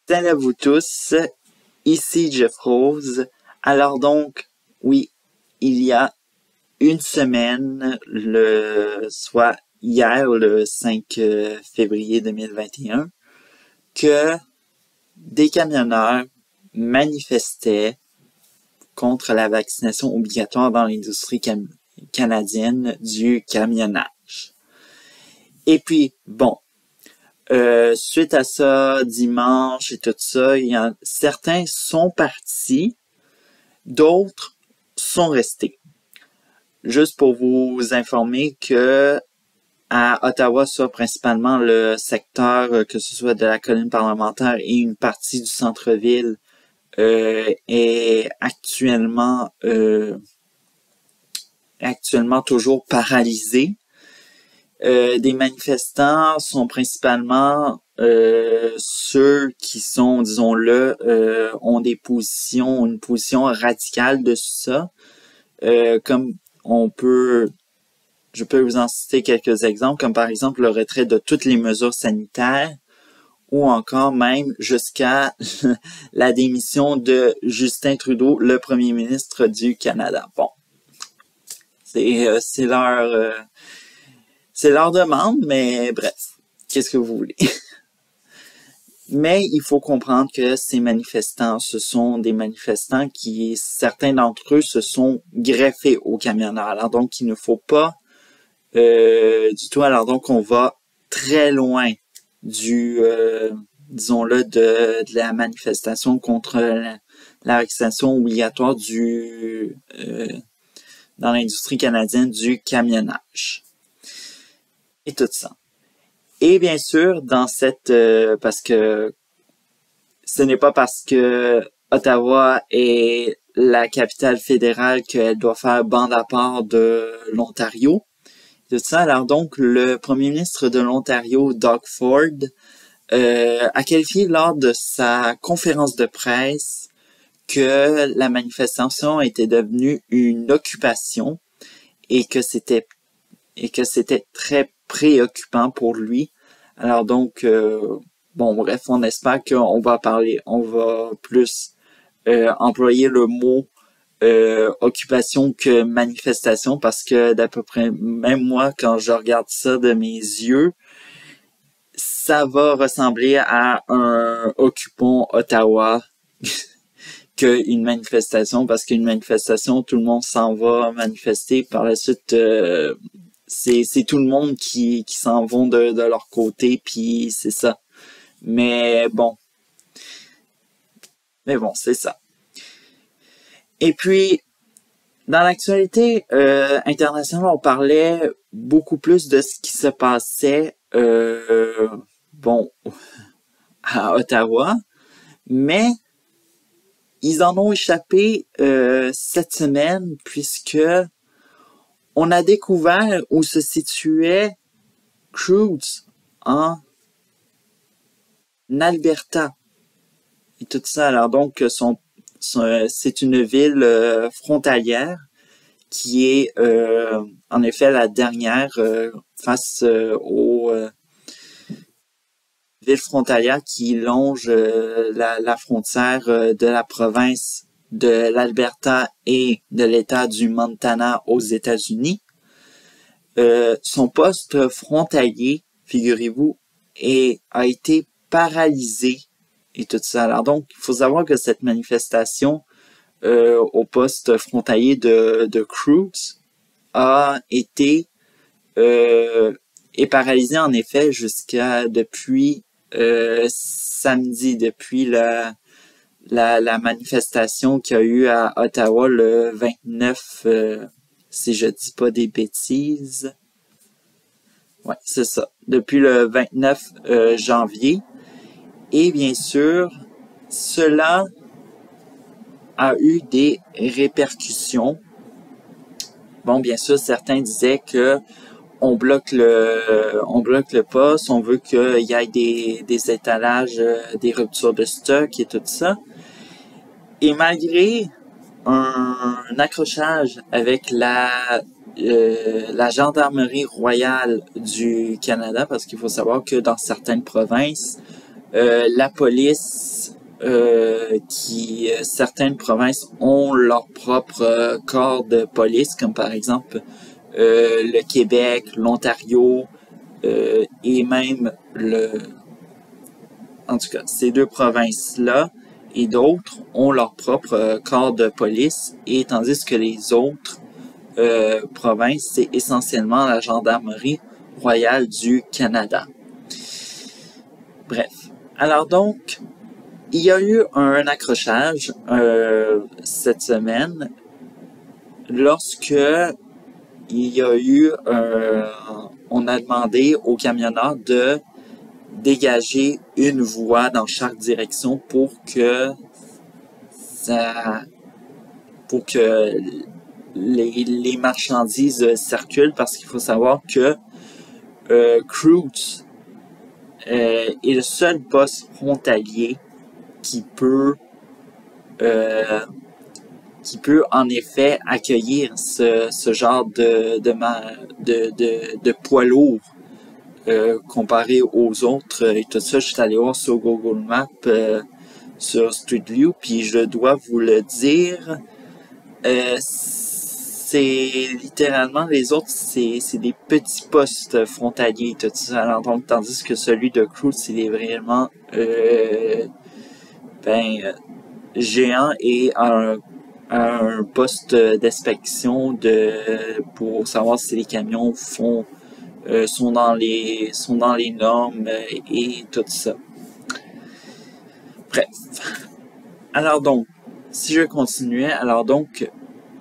Salut à vous tous, ici Jeff Rose. Alors donc, oui, il y a une semaine, soit hier, le 5 février 2021, que des camionneurs manifestaient contre la vaccination obligatoire dans l'industrie canadienne du camionnage. Et puis, bon, suite à ça, dimanche et tout ça, certains sont partis, d'autres sont restés. Juste pour vous informer que à Ottawa, soit principalement le secteur, que ce soit de la colline parlementaire et une partie du centre-ville, est actuellement toujours paralysé. Des manifestants sont principalement ceux qui sont, disons-le, ont une position radicale de ça. Comme je peux vous en citer quelques exemples, comme par exemple le retrait de toutes les mesures sanitaires, ou encore même jusqu'à la démission de Justin Trudeau, le premier ministre du Canada. Bon, c'est leur demande, mais bref, qu'est-ce que vous voulez? Mais il faut comprendre que ces manifestants, ce sont des manifestants qui, certains d'entre eux, se sont greffés aux camionneurs. Alors donc, il ne faut pas du tout. Alors donc, on va très loin disons-le, de la manifestation contre la vaccination obligatoire dans l'industrie canadienne du camionnage. Et tout ça. Et bien sûr, parce que ce n'est pas parce que Ottawa est la capitale fédérale qu'elle doit faire bande à part de l'Ontario. Tout ça. Alors donc, le premier ministre de l'Ontario, Doug Ford, a qualifié lors de sa conférence de presse que la manifestation était devenue une occupation et que c'était très préoccupant pour lui. Alors donc, bref, on espère qu'on va plus employer le mot occupation que manifestation, parce que d'à peu près, même moi, quand je regarde ça de mes yeux, ça va ressembler à un occupons Ottawa qu'une manifestation, parce qu'une manifestation, tout le monde s'en va manifester. Par la suite, c'est tout le monde qui s'en vont de leur côté, puis c'est ça. Mais bon, c'est ça. Et puis, dans l'actualité internationale, on parlait beaucoup plus de ce qui se passait, à Ottawa, mais ils en ont échappé cette semaine, puisque on a découvert où se situait Cruz en Alberta. Et tout ça. Alors donc, c'est une ville frontalière qui est en effet la dernière face aux villes frontalières qui longent la frontière de la province de l'Alberta et de l'État du Montana aux États-Unis. Son poste frontalier, figurez-vous, a été paralysé et tout ça. Alors donc, il faut savoir que cette manifestation au poste frontalier de Cruz est paralysée en effet depuis samedi, depuis la manifestation qu'il y a eu à Ottawa le 29, si je dis pas des bêtises. Ouais, c'est ça. Depuis le 29 janvier. Et bien sûr, cela a eu des répercussions. Bon, bien sûr, certains disaient que on bloque le poste, on veut qu'il y ait des étalages, des ruptures de stock et tout ça. Et malgré un accrochage avec la gendarmerie royale du Canada, parce qu'il faut savoir que dans certaines provinces, la police certaines provinces ont leur propre corps de police, comme par exemple le Québec, l'Ontario et même en tout cas, ces deux provinces-là et d'autres ont leur propre corps de police, et tandis que les autres provinces, c'est essentiellement la Gendarmerie royale du Canada. Bref. Alors donc, il y a eu un accrochage cette semaine lorsque il y a eu on a demandé aux camionneurs de dégager une voie dans chaque direction pour que les marchandises circulent, parce qu'il faut savoir que Cruz est le seul poste frontalier qui peut en effet accueillir ce genre de poids lourd comparé aux autres et tout ça. Je suis allé voir sur Google Maps, sur Street View, puis je dois vous le dire, c'est littéralement les autres, c'est des petits postes frontaliers et tout ça. Alors, donc, tandis que celui de Cruz, il est vraiment géant et un poste d'inspection pour savoir si les camions sont dans les normes et tout ça. Bref. Alors donc, si je continuais, alors donc,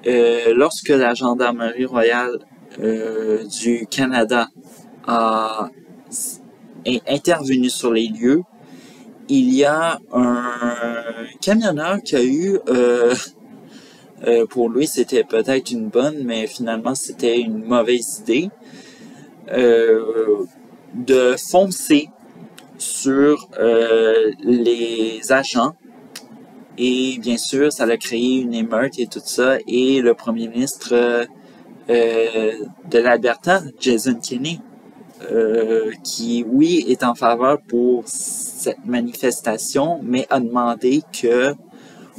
lorsque la Gendarmerie royale du Canada est intervenue sur les lieux, il y a un camionneur qui a eu, pour lui c'était peut-être une bonne, mais finalement c'était une mauvaise idée, de foncer sur les agents. Et bien sûr, ça a créé une émeute et tout ça. Et le premier ministre de l'Alberta, Jason Kenney, qui, oui, est en faveur pour cette manifestation, mais a demandé que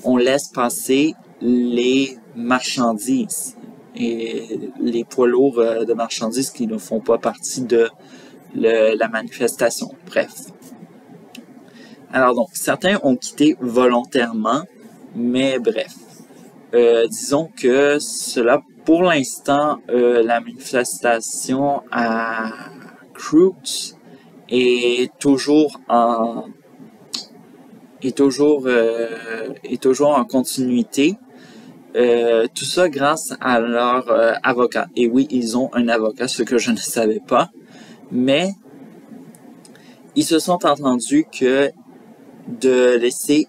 on laisse passer les marchandises et les poids lourds de marchandises qui ne font pas partie de la manifestation. Bref. Alors donc, certains ont quitté volontairement, mais bref. Disons que cela, pour l'instant, la manifestation à Cruz est toujours en continuité. Tout ça grâce à leur avocat. Et oui, ils ont un avocat, ce que je ne savais pas, mais ils se sont entendus que de laisser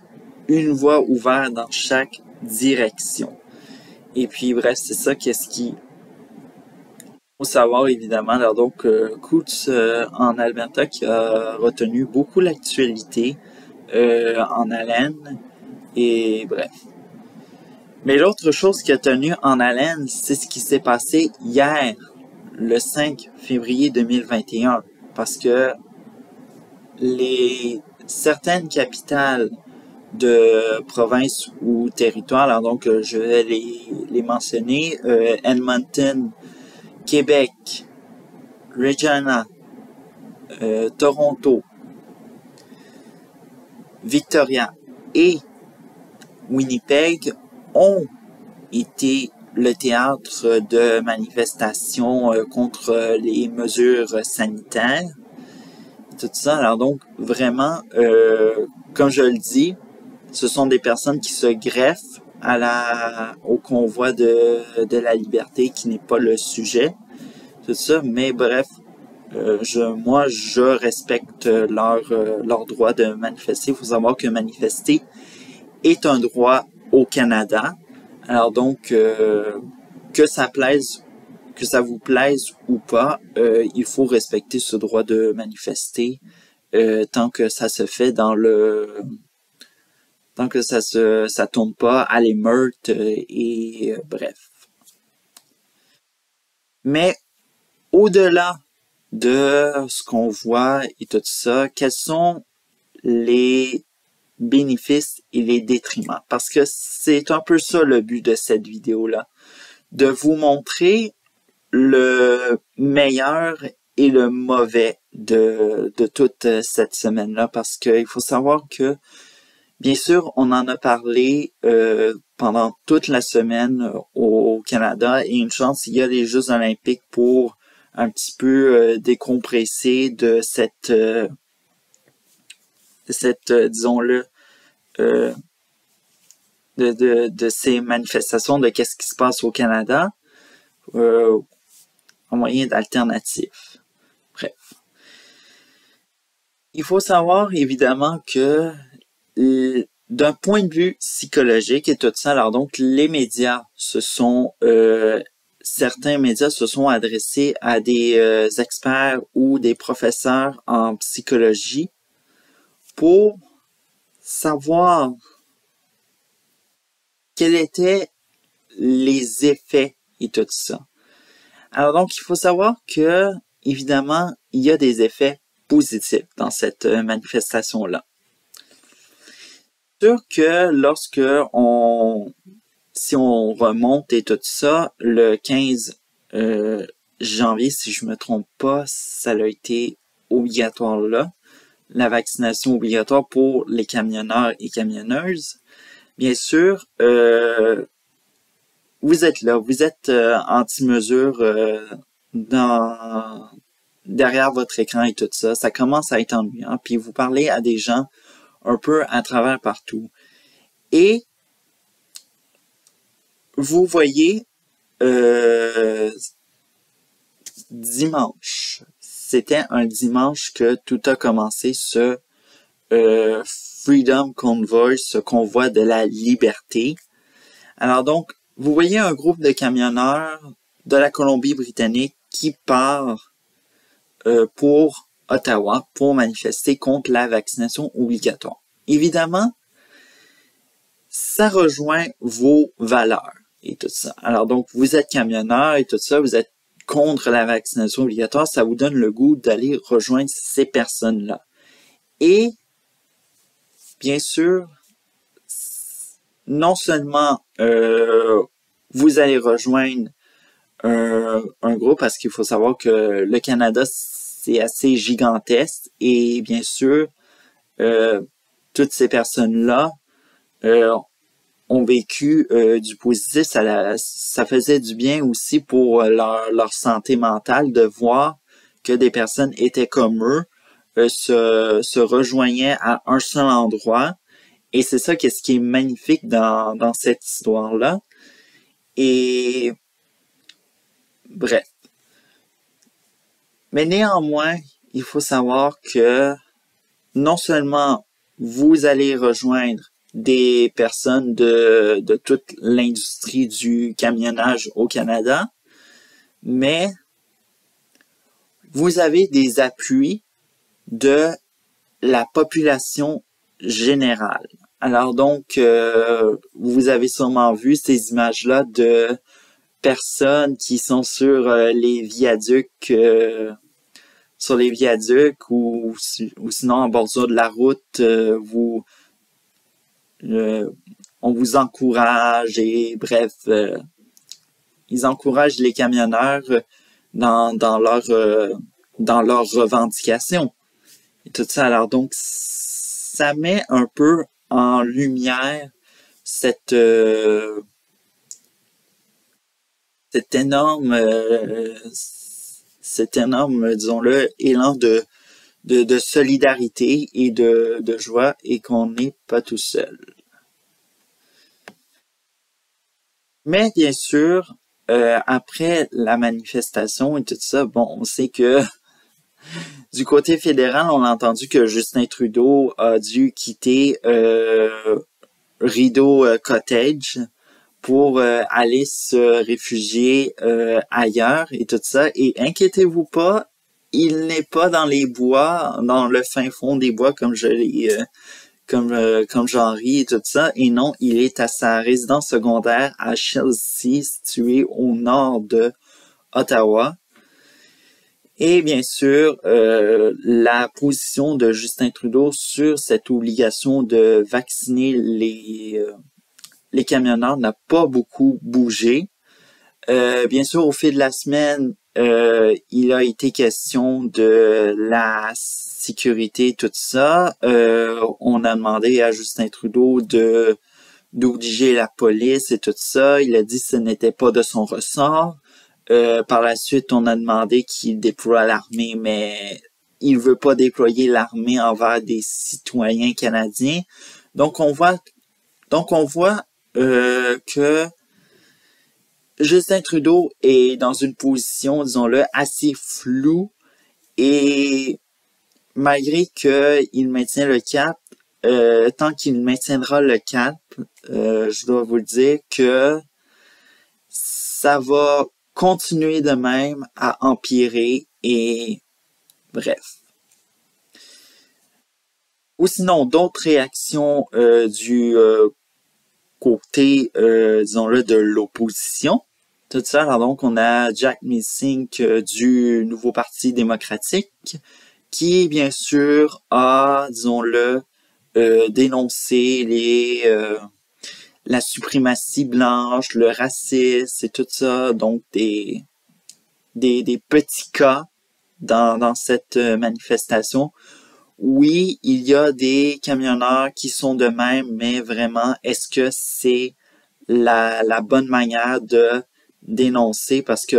une voie ouverte dans chaque direction. Et puis bref, c'est ça qu'est-ce qu'il faut savoir évidemment. Alors donc, Coutts en Alberta qui a retenu beaucoup l'actualité en haleine, et bref. Mais l'autre chose qui a tenu en haleine, c'est ce qui s'est passé hier, le 5 février 2021, parce que certaines capitales de provinces ou territoires, alors donc je vais les mentionner, Edmonton, Québec, Regina, Toronto, Victoria et Winnipeg ont été le théâtre de manifestations contre les mesures sanitaires. Tout ça. Alors donc, vraiment, comme je le dis, ce sont des personnes qui se greffent au convoi de la liberté, qui n'est pas le sujet. Tout ça, mais bref, moi, je respecte leur droit de manifester. Il faut savoir que manifester est un droit au Canada. Alors donc, que ça vous plaise ou pas, il faut respecter ce droit de manifester tant que ça se fait tant que ça tourne pas à l'émeute et bref. Mais au-delà de ce qu'on voit et tout ça, quelles sont les bénéfices et les détriments. Parce que c'est un peu ça le but de cette vidéo-là. De vous montrer le meilleur et le mauvais de toute cette semaine-là. Parce qu'il faut savoir que, bien sûr, on en a parlé pendant toute la semaine au Canada et une chance, il y a les Jeux olympiques pour un petit peu décompresser de cette disons-le, de ces manifestations, de qu'est-ce qui se passe au Canada, en moyen d'alternative. Bref. Il faut savoir, évidemment, que d'un point de vue psychologique et tout ça, alors donc, les médias certains médias se sont adressés à des experts ou des professeurs en psychologie pour savoir quels étaient les effets et tout ça. Alors donc, il faut savoir que, évidemment, il y a des effets positifs dans cette manifestation-là. C'est sûr que si on remonte et tout ça, le 15 janvier, si je me trompe pas, ça a été obligatoire là, la vaccination obligatoire pour les camionneurs et camionneuses. Bien sûr, vous êtes là, vous êtes anti-mesure derrière votre écran et tout ça. Ça commence à être ennuyant. Puis vous parlez à des gens un peu à travers partout. Et vous voyez dimanche. C'était un dimanche que tout a commencé, ce Freedom Convoy, ce convoi de la liberté. Alors donc, vous voyez un groupe de camionneurs de la Colombie-Britannique qui part pour Ottawa pour manifester contre la vaccination obligatoire. Évidemment, ça rejoint vos valeurs et tout ça. Alors donc, vous êtes camionneur et tout ça, vous êtes contre la vaccination obligatoire, ça vous donne le goût d'aller rejoindre ces personnes-là. Et, bien sûr, non seulement vous allez rejoindre un groupe, parce qu'il faut savoir que le Canada, c'est assez gigantesque, et bien sûr, toutes ces personnes-là ont vécu du positif, ça faisait du bien aussi pour leur santé mentale de voir que des personnes étaient comme eux, se rejoignaient à un seul endroit. Et c'est ça qu'est-ce qui est magnifique dans cette histoire-là. Et bref. Mais néanmoins, il faut savoir que non seulement vous allez rejoindre des personnes de toute l'industrie du camionnage au Canada, mais vous avez des appuis de la population générale. Alors donc, vous avez sûrement vu ces images-là de personnes qui sont sur les viaducs, ou sinon en bordure de la route, on vous encourage et bref, ils encouragent les camionneurs dans leurs revendications et tout ça. Alors donc, ça met un peu en lumière cet énorme, disons-le, élan de solidarité et de joie et qu'on n'est pas tout seul. Mais bien sûr, après la manifestation et tout ça, bon, on sait que du côté fédéral, on a entendu que Justin Trudeau a dû quitter Rideau Cottage pour aller se réfugier ailleurs et tout ça. Et inquiétez-vous pas, il n'est pas dans les bois, dans le fin fond des bois comme comme j'en ris et tout ça. Et non, il est à sa résidence secondaire à Chelsea, située au nord de Ottawa. Et bien sûr, la position de Justin Trudeau sur cette obligation de vacciner les camionneurs n'a pas beaucoup bougé. Bien sûr, au fil de la semaine, il a été question de la sécurité, tout ça. On a demandé à Justin Trudeau d'obliger la police et tout ça. Il a dit que ce n'était pas de son ressort. Par la suite, on a demandé qu'il déploie l'armée, mais il veut pas déployer l'armée envers des citoyens canadiens. Donc on voit que Justin Trudeau est dans une position, disons-le, assez floue et malgré qu'il maintient le cap, tant qu'il maintiendra le cap, je dois vous le dire que ça va continuer de même à empirer et bref. Ou sinon, d'autres réactions du côté, disons-le, de l'opposition. Tout ça, alors donc, on a Jack Meeting du Nouveau Parti démocratique qui, bien sûr, a, disons-le, dénoncé la suprématie blanche, le racisme et tout ça, donc des petits cas dans cette manifestation. Oui, il y a des camionneurs qui sont de même, mais vraiment, est-ce que c'est la bonne manière de dénoncer? Parce que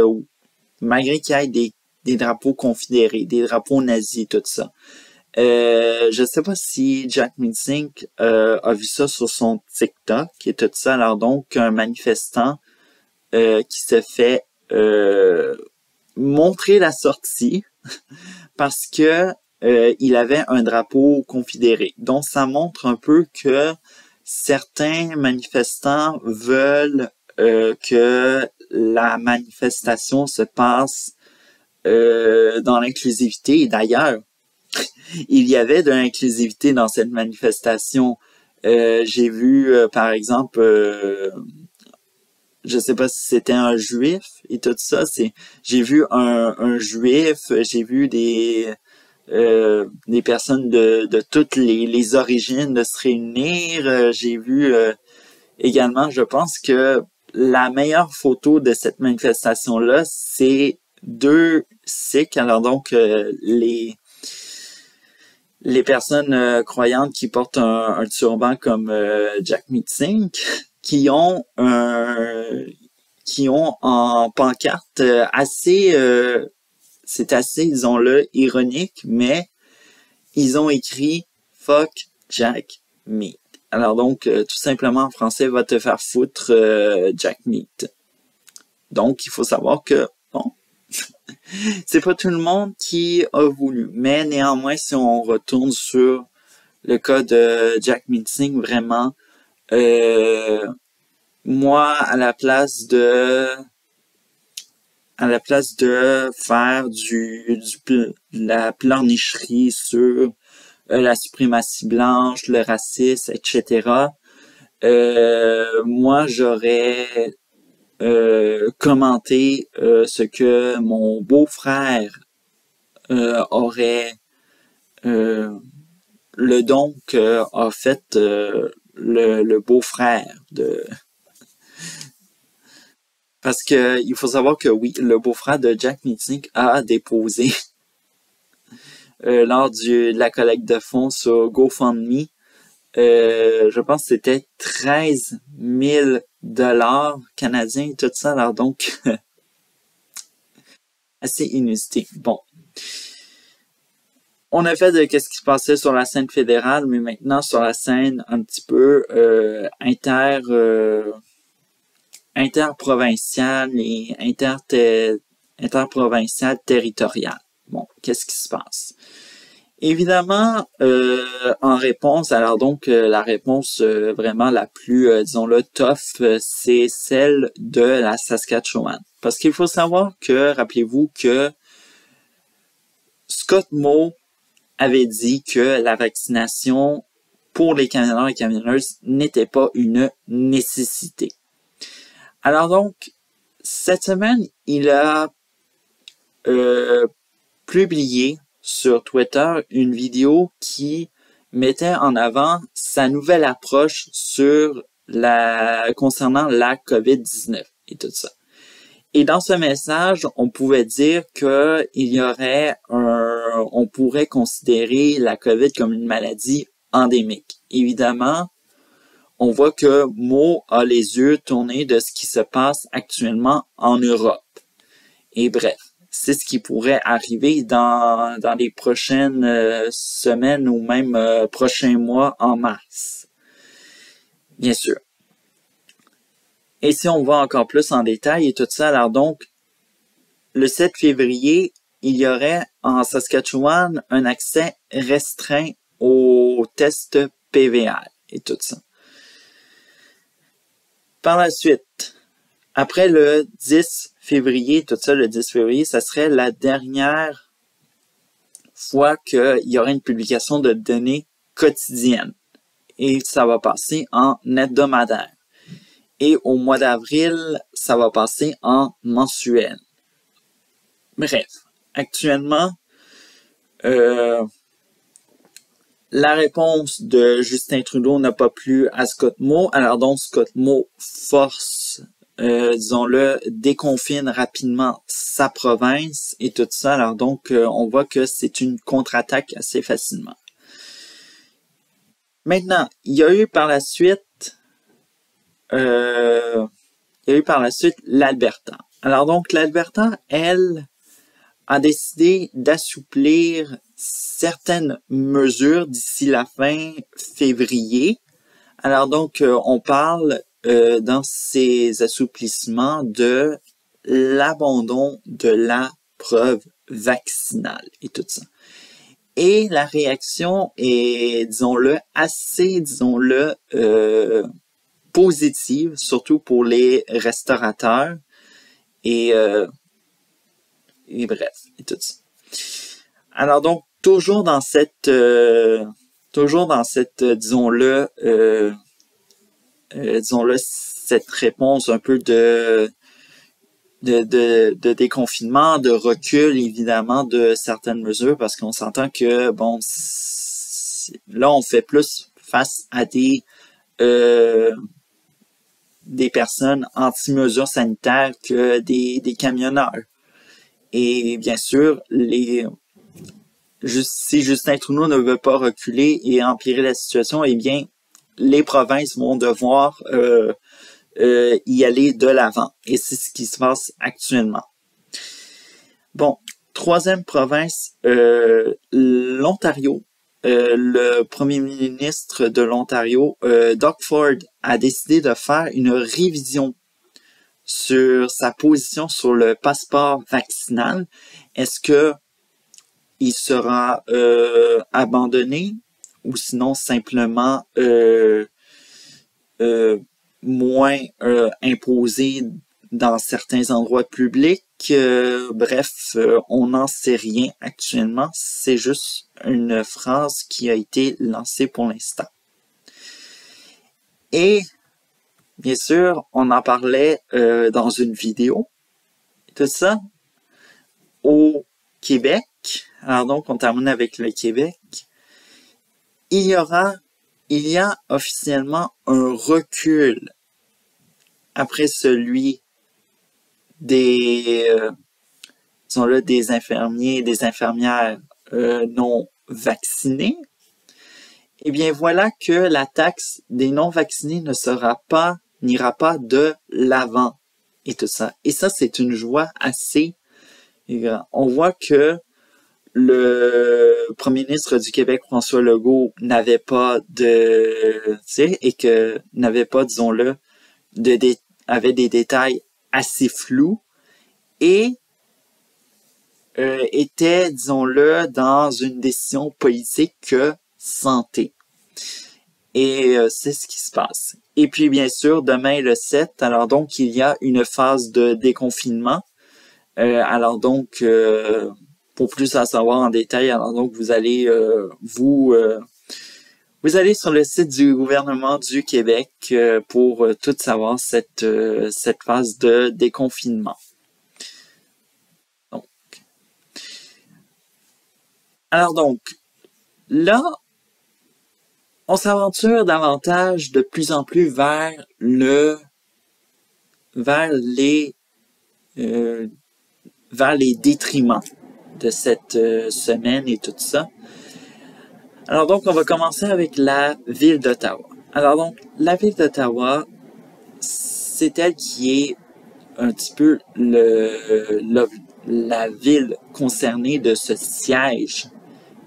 malgré qu'il y ait des drapeaux confédérés, des drapeaux nazis, tout ça, je sais pas si Jack Meeting a vu ça sur son TikTok et tout ça. Alors donc, un manifestant qui se fait montrer la sortie parce que il avait un drapeau confédéré. Donc, ça montre un peu que certains manifestants veulent que la manifestation se passe dans l'inclusivité. Et d'ailleurs, il y avait de l'inclusivité dans cette manifestation. J'ai vu, par exemple, je sais pas si c'était un juif et tout ça. J'ai vu un juif, j'ai vu des personnes de toutes les origines de se réunir. J'ai vu également, je pense que la meilleure photo de cette manifestation-là, c'est deux Sikhs. Alors donc, les personnes croyantes qui portent un turban comme Jack Meeting, qui ont en pancarte c'est assez, disons-le, ironique, mais ils ont écrit Fuck Jack Meat. Alors donc, tout simplement en français, va te faire foutre Jack Meat. Donc, il faut savoir que, bon, c'est pas tout le monde qui a voulu. Mais néanmoins, si on retourne sur le cas de Jack Meeting, vraiment, moi, à la place de faire la pleurnicherie sur la suprématie blanche, le racisme, etc., moi, j'aurais commenté ce que mon beau-frère aurait le don qu'a fait le beau-frère de... Parce que il faut savoir que oui, le beau-frère de Jack Meeting a déposé lors de la collecte de fonds sur GoFundMe, je pense que c'était 13 000 $ canadiens, tout ça, alors donc assez inusité. Bon. On a fait de qu'est-ce qui se passait sur la scène fédérale, mais maintenant sur la scène un petit peu interprovinciale et interprovinciale territoriale. Bon, qu'est-ce qui se passe? Évidemment, en réponse, alors donc la réponse vraiment la plus, disons-le, tough, c'est celle de la Saskatchewan. Parce qu'il faut savoir que, rappelez-vous que Scott Moe avait dit que la vaccination pour les camionneurs et camionneuses n'était pas une nécessité. Alors donc, cette semaine, il a publié sur Twitter une vidéo qui mettait en avant sa nouvelle approche concernant la COVID-19 et tout ça. Et dans ce message, on pouvait dire on pourrait considérer la COVID comme une maladie endémique. Évidemment, on voit que Mo a les yeux tournés de ce qui se passe actuellement en Europe. Et bref, c'est ce qui pourrait arriver dans les prochaines semaines ou même prochains mois en mars. Bien sûr. Et si on va encore plus en détail et tout ça, alors donc, le 7 février, il y aurait en Saskatchewan un accès restreint aux tests PVR et tout ça. Par la suite, après le 10 février, tout ça, le 10 février, ça serait la dernière fois qu'il y aurait une publication de données quotidiennes. Et ça va passer en hebdomadaire. Et au mois d'avril, ça va passer en mensuel. Bref, actuellement, la réponse de Justin Trudeau n'a pas plu à Scott Moe. Alors donc, Scott Moe force, disons-le, déconfine rapidement sa province et tout ça. Alors donc, on voit que c'est une contre-attaque assez facilement. Maintenant, il y a eu par la suite l'Alberta. Alors donc, l'Alberta, elle, a décidé d'assouplir certaines mesures d'ici la fin février. Alors donc, on parle dans ces assouplissements de l'abandon de la preuve vaccinale et tout ça. Et la réaction est, disons-le, assez, positive, surtout pour les restaurateurs et bref, et tout ça. Alors donc, toujours dans cette, disons-le, cette réponse un peu de déconfinement, de recul, évidemment, de certaines mesures, parce qu'on s'entend que, bon, là, on fait plus face à des personnes anti-mesures sanitaires que des camionneurs. Et bien sûr, si Justin Trudeau ne veut pas reculer et empirer la situation, eh bien, les provinces vont devoir y aller de l'avant. Et c'est ce qui se passe actuellement. Bon, troisième province, l'Ontario. Le premier ministre de l'Ontario, Doug Ford, a décidé de faire une révision sur sa position sur le passeport vaccinal. Est-ce que il sera abandonné ou sinon simplement moins imposé dans certains endroits publics? Bref, on n'en sait rien actuellement. C'est juste une phrase qui a été lancée pour l'instant. Et bien sûr, on en parlait dans une vidéo. Tout ça au Québec. Alors donc, on termine avec le Québec. Il y a officiellement un recul après celui des infirmiers et des infirmières non vaccinés. Eh bien, voilà que la taxe des non-vaccinés n'ira pas de l'avant et tout ça. Et ça, c'est une joie assez grande. On voit que le premier ministre du Québec, François Legault, n'avait pas n'avait pas, disons-le, avait des détails assez flous et était, disons-le, dans une décision politique santé. Et c'est ce qui se passe. Et puis, bien sûr, demain, le 7, alors donc, il y a une phase de déconfinement. Alors donc, pour plus en savoir en détail, alors donc, vous allez vous allez sur le site du gouvernement du Québec pour tout savoir cette phase de déconfinement. Donc, Alors donc, là, on s'aventure davantage de plus en plus vers les détriments de cette semaine et tout ça. Alors donc, on va commencer avec la ville d'Ottawa. Alors donc, la ville d'Ottawa, c'est elle qui est un petit peu la ville concernée de ce siège,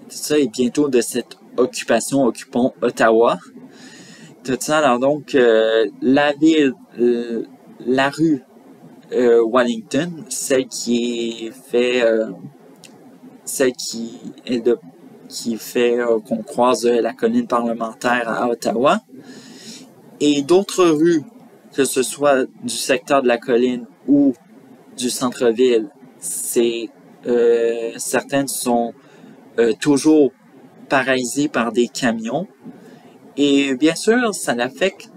tout ça, et bientôt de cette occupation, occupons Ottawa. Tout ça, alors donc, la ville, la rue Wellington, celle qui fait qu'on croise la colline parlementaire à Ottawa, et d'autres rues, que ce soit du secteur de la colline ou du centre-ville, certaines sont toujours paralysées par des camions. Et bien sûr, ça affecte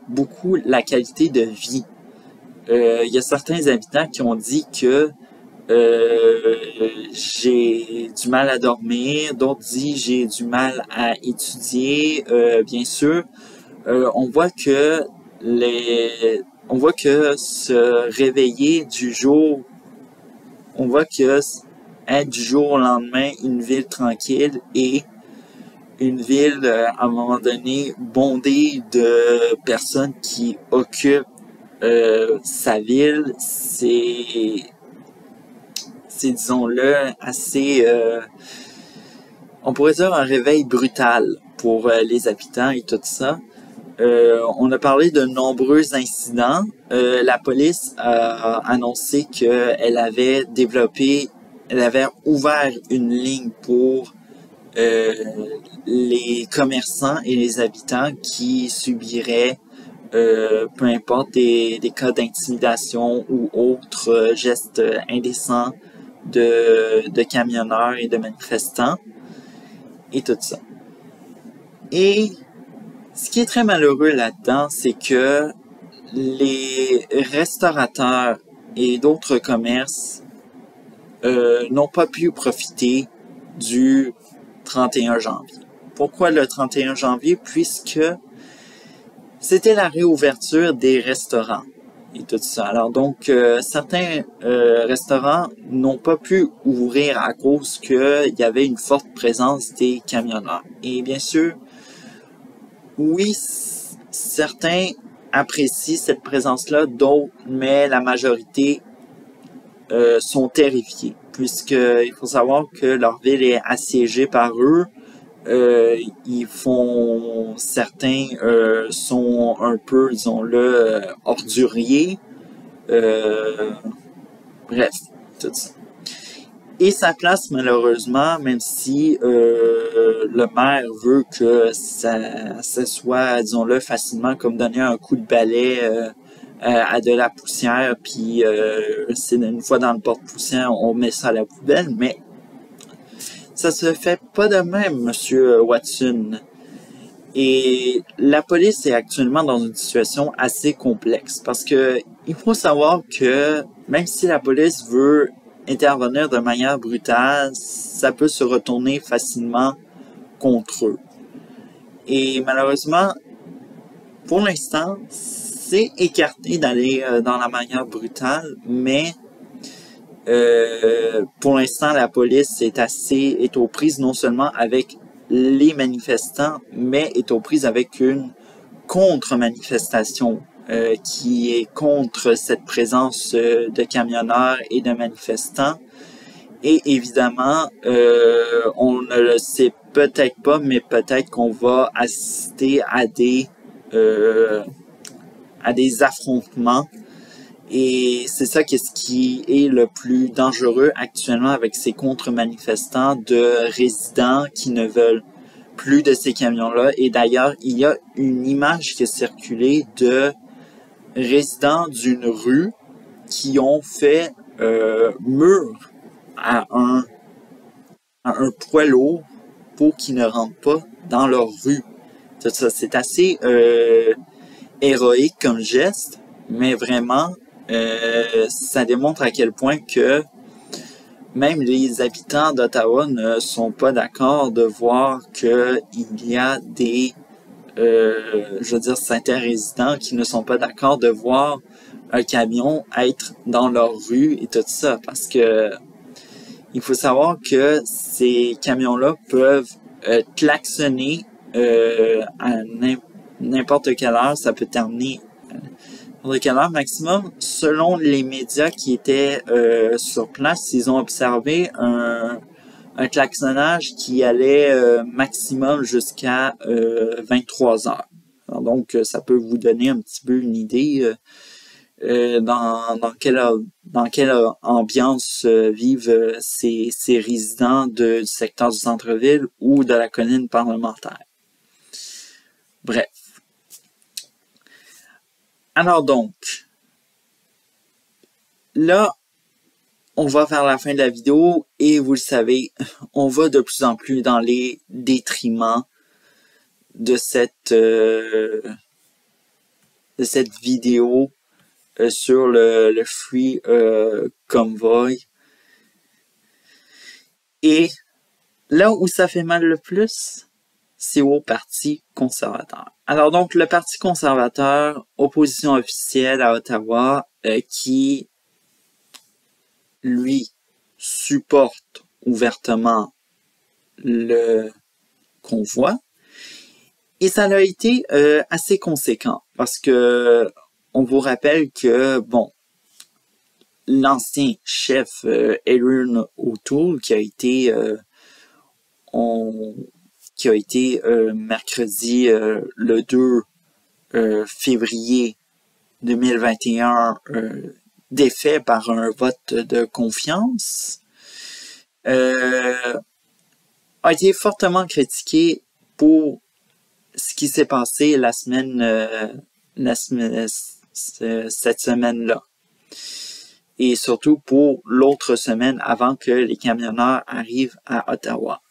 beaucoup la qualité de vie. Il y a certains habitants qui ont dit que j'ai du mal à dormir, d'autres disent j'ai du mal à étudier. Bien sûr, on voit que se réveiller du jour, on voit que être du jour au lendemain une ville tranquille et une ville à un moment donné bondée de personnes qui occupent sa ville, c'est disons-le assez on pourrait dire un réveil brutal pour les habitants et tout ça. On a parlé de nombreux incidents. La police a annoncé qu'elle avait ouvert une ligne pour les commerçants et les habitants qui subiraient peu importe des cas d'intimidation ou autres gestes indécents de camionneurs et de manifestants et tout ça. Et ce qui est très malheureux là-dedans, c'est que les restaurateurs et d'autres commerces n'ont pas pu profiter du 31 janvier. Pourquoi le 31 janvier? Puisque c'était la réouverture des restaurants et tout ça. Alors donc, certains restaurants n'ont pas pu ouvrir à cause qu'il y avait une forte présence des camionneurs. Et bien sûr, oui, certains apprécient cette présence-là, d'autres, mais la majorité sont terrifiés, puisqu'il faut savoir que leur ville est assiégée par eux. Certains sont un peu, disons-le, orduriers. Bref, tout ça. Et sa place, malheureusement, même si le maire veut que ça soit, disons-le, facilement comme donner un coup de balai à de la poussière, puis c'est une fois dans le porte-poussière, on met ça à la poubelle, mais ça se fait pas de même, Monsieur Watson. Et la police est actuellement dans une situation assez complexe parce que il faut savoir que même si la police veut intervenir de manière brutale, ça peut se retourner facilement contre eux. Et malheureusement, pour l'instant, c'est écarté d'aller dans la manière brutale, mais pour l'instant, la police est aux prises non seulement avec les manifestants, mais est aux prises avec une contre-manifestation qui est contre cette présence de camionneurs et de manifestants. Et évidemment, on ne le sait peut-être pas, mais peut-être qu'on va assister à des affrontements. Et c'est ça ce qui est le plus dangereux actuellement avec ces contre-manifestants de résidents qui ne veulent plus de ces camions-là. Et d'ailleurs, il y a une image qui a circulé de résidents d'une rue qui ont fait mur à un poids lourd pour qu'ils ne rentrent pas dans leur rue. Ça, c'est assez héroïque comme geste, mais vraiment, ça démontre à quel point que même les habitants d'Ottawa ne sont pas d'accord de voir qu'il y a des, je veux dire, certains résidents qui ne sont pas d'accord de voir un camion être dans leur rue et tout ça, parce que il faut savoir que ces camions-là peuvent klaxonner à n'importe quelle heure. Ça peut terminer à quelle heure maximum. Selon les médias qui étaient sur place, ils ont observé un klaxonnage qui allait maximum jusqu'à 23 heures. Alors donc, ça peut vous donner un petit peu une idée dans quelle ambiance vivent ces résidents du secteur du centre-ville ou de la colline parlementaire. Bref. Alors donc, là, on va vers la fin de la vidéo et vous le savez, on va de plus en plus dans les détriments de cette vidéo sur le Free Convoy. Et là où ça fait mal le plus, c'est au Parti conservateur. Alors donc, le Parti conservateur, opposition officielle à Ottawa, qui, lui, supporte ouvertement le convoi. Et ça a été assez conséquent, parce que on vous rappelle que, bon, l'ancien chef Erin O'Toole, qui a été mercredi le 2 février 2021 défait par un vote de confiance, a été fortement critiqué pour ce qui s'est passé cette semaine-là. Et surtout pour l'autre semaine avant que les camionneurs arrivent à Ottawa.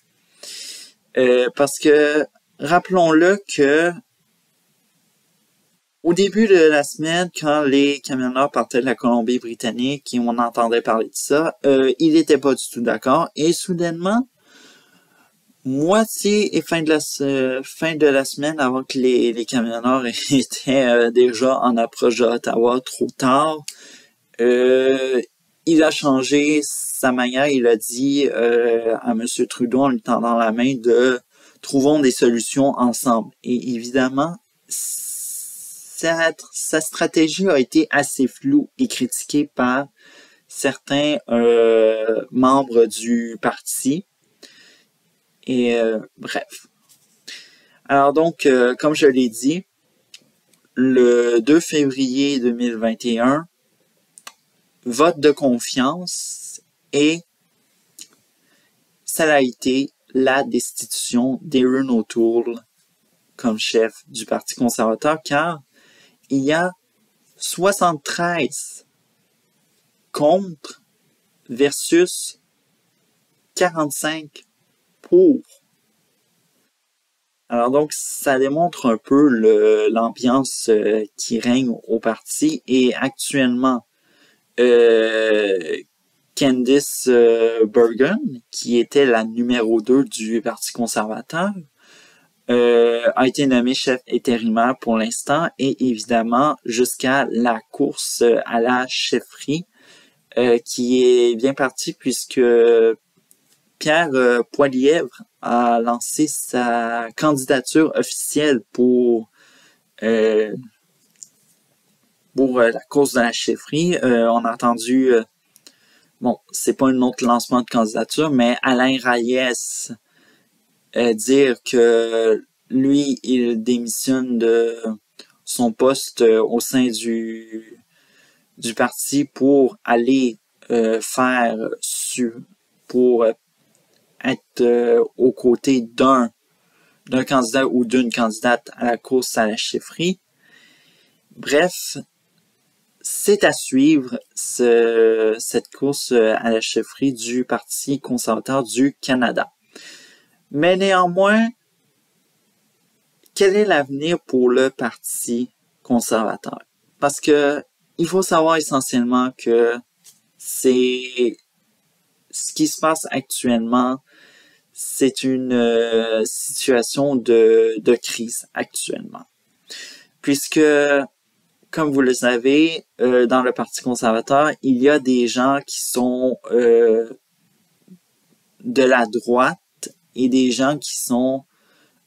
Parce que, rappelons-le que au début de la semaine, quand les camionneurs partaient de la Colombie-Britannique et on entendait parler de ça, ils n'étaient pas du tout d'accord. Et soudainement, moitié et fin de la semaine, avant que les camionneurs étaient déjà en approche d'Ottawa trop tard, il a changé sa manière. Il a dit à M. Trudeau en lui tendant la main de trouvons des solutions ensemble. Et évidemment, sa stratégie a été assez floue et critiquée par certains membres du parti. Et bref. Alors donc, comme je l'ai dit, le 2 février 2021, vote de confiance et ça a été la destitution d'Erin O'Toole comme chef du Parti conservateur, car il y a 73 contre versus 45 pour. Alors donc, ça démontre un peu l'ambiance qui règne au parti et actuellement, Candice Bergen, qui était la numéro 2 du Parti conservateur, a été nommée chef intérimaire pour l'instant et évidemment jusqu'à la course à la chefferie qui est bien partie puisque Pierre Poilievre a lancé sa candidature officielle pour la course de la chefferie. On a entendu, bon, c'est pas un autre lancement de candidature, mais Alain Reyes dire que lui, il démissionne de son poste au sein du parti pour aller pour être aux côtés d'un candidat ou d'une candidate à la course à la chefferie. Bref, c'est à suivre cette course à la chefferie du Parti conservateur du Canada. Mais néanmoins, quel est l'avenir pour le Parti conservateur? Parce que il faut savoir essentiellement que c'est ce qui se passe actuellement, c'est une situation de crise actuellement. Puisque, comme vous le savez, dans le Parti conservateur, il y a des gens qui sont de la droite et des gens qui sont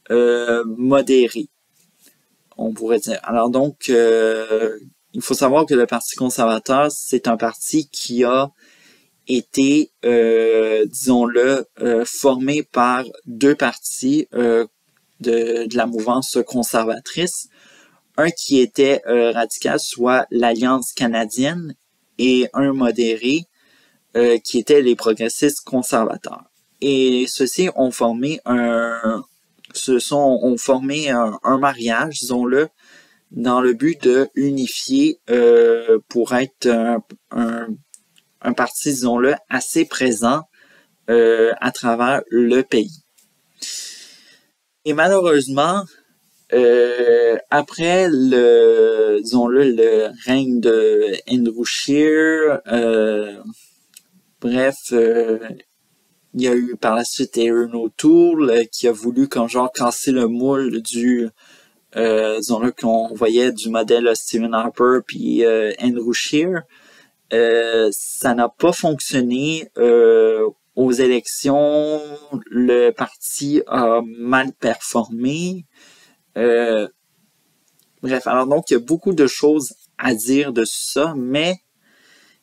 modérés, on pourrait dire. Alors donc, il faut savoir que le Parti conservateur, c'est un parti qui a été, disons-le, formé par deux partis de la mouvance conservatrice. Un qui était radical, soit l'Alliance canadienne, et un modéré, qui était les progressistes conservateurs. Et ceux-ci ont formé un mariage, disons-le, dans le but de unifier pour être un parti, disons-le, assez présent à travers le pays. Et malheureusement, après le règne de Andrew Scheer, il y a eu par la suite Erin O'Toole qui a voulu comme genre casser le moule disons-le qu'on voyait du modèle Stephen Harper puis Andrew Scheer. Ça n'a pas fonctionné aux élections. Le parti a mal performé. Bref, alors donc il y a beaucoup de choses à dire de ça, mais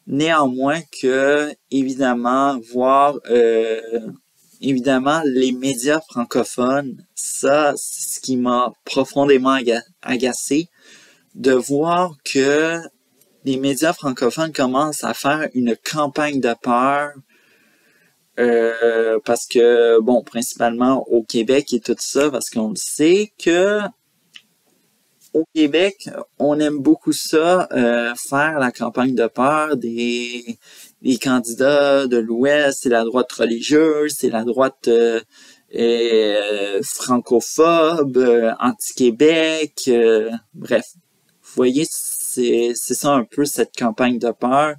néanmoins que évidemment évidemment les médias francophones, ça c'est ce qui m'a profondément agacé, de voir que les médias francophones commencent à faire une campagne de peur parce que, bon, principalement au Québec et tout ça, parce qu'on le sait que au Québec, on aime beaucoup ça, faire la campagne de peur des candidats de l'Ouest, c'est la droite religieuse, c'est la droite francophobe, anti-Québec, bref. Vous voyez, c'est ça un peu cette campagne de peur.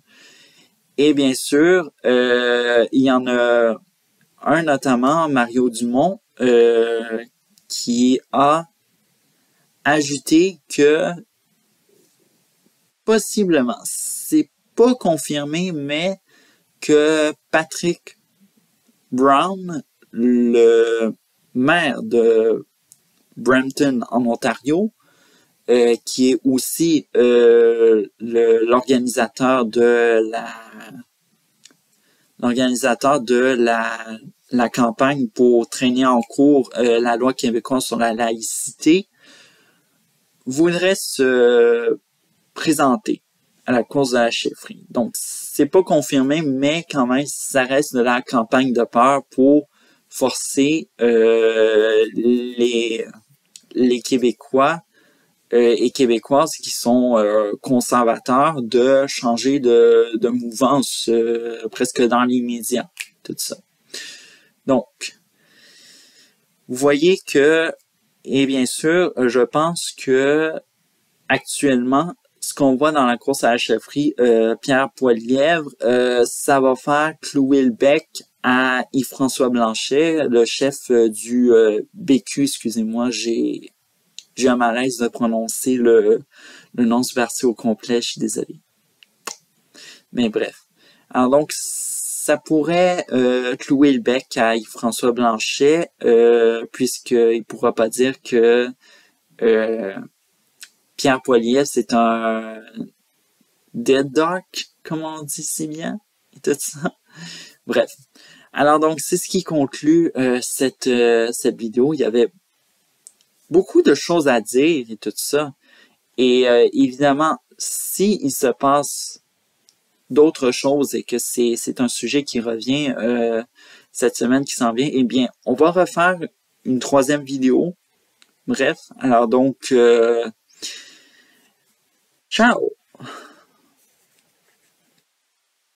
Et bien sûr, il y en a un notamment, Mario Dumont, qui a ajouté que possiblement, c'est pas confirmé, mais que Patrick Brown, le maire de Brampton en Ontario, qui est aussi l'organisateur de la campagne pour traîner en cours la loi québécoise sur la laïcité, voudrait se présenter à la course de la chefferie. Donc, c'est pas confirmé, mais quand même, ça reste de la campagne de peur pour forcer les Québécois et Québécoises qui sont conservateurs de changer de mouvance presque dans l'immédiat, tout ça. Donc, vous voyez que, et bien sûr, je pense que actuellement, ce qu'on voit dans la course à la chefferie, Pierre Poilievre, ça va faire clouer le bec à Yves-François Blanchet, le chef du BQ, excusez-moi, j'ai un malaise de prononcer le nom du parti au complet, je suis désolé. Mais bref. Alors donc, ça pourrait clouer le bec à Yves-François Blanchet, puisqu'il ne pourra pas dire que Pierre Poilievre, c'est un dead dark, comme on dit si bien, et tout ça. Bref. Alors donc, c'est ce qui conclut cette vidéo. Il y avait beaucoup de choses à dire et tout ça. Et évidemment, s'il se passe d'autres choses et que c'est un sujet qui revient cette semaine qui s'en vient, eh bien, on va refaire une troisième vidéo. Bref, alors donc, ciao!